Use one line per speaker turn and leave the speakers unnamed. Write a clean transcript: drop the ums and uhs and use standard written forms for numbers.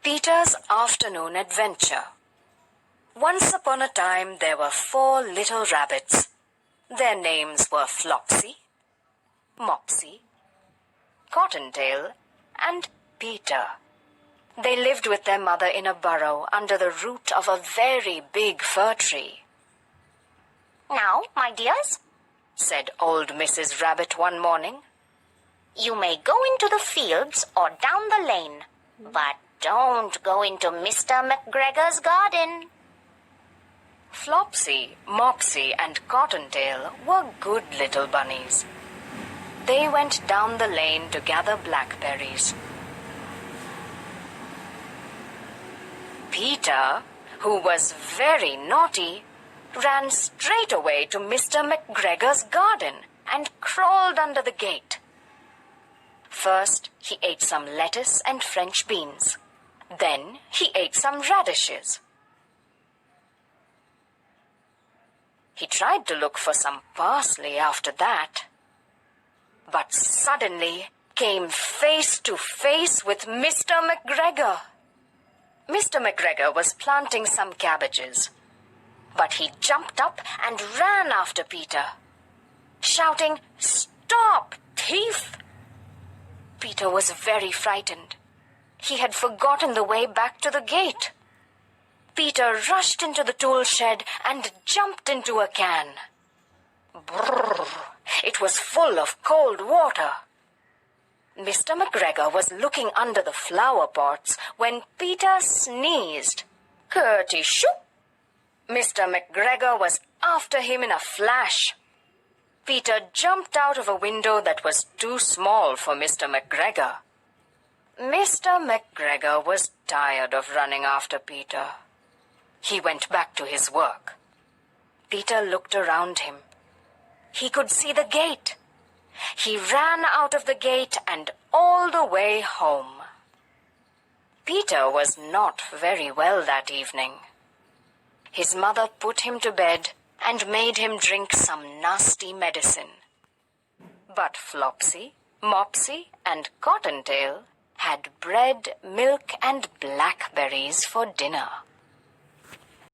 Peter's Afternoon Adventure. Once upon a time there were 4 little rabbits. Their names were Flopsy, Mopsy, Cottontail, and Peter. They lived with their mother in a burrow under the root of a very big fir tree.
"Now, my dears,"
said old Mrs. Rabbit one morning,
"you may go into the fields or down the lane, but don't go into Mr. McGregor's garden."
Flopsy, Mopsy, and Cottontail were good little bunnies. They went down the lane to gather blackberries. Peter, who was very naughty, ran straight away to Mr. McGregor's garden and crawled under the gate. First, he ate some lettuce and French beans. Then he ate some radishes. He tried to look for some parsley after that, but suddenly came face to face with Mr. McGregor. Mr. McGregor was planting some cabbages, but he jumped up and ran after Peter, shouting, "Stop, thief!" Peter was very frightened. He had forgotten the way back to the gate. Peter rushed into the tool shed and jumped into a can. Brrr! It was full of cold water. Mr. McGregor was looking under the flower pots when Peter sneezed. Kerty-shoo! Mr. McGregor was after him in a flash. Peter jumped out of a window that was too small for Mr. McGregor. Mr. McGregor was tired of running after Peter. He went back to his work. Peter looked around him. He could see the gate. He ran out of the gate and all the way home. Peter was not very well that evening. His mother put him to bed and made him drink some nasty medicine. But Flopsy, Mopsy, and Cottontail had bread, milk, and blackberries for dinner.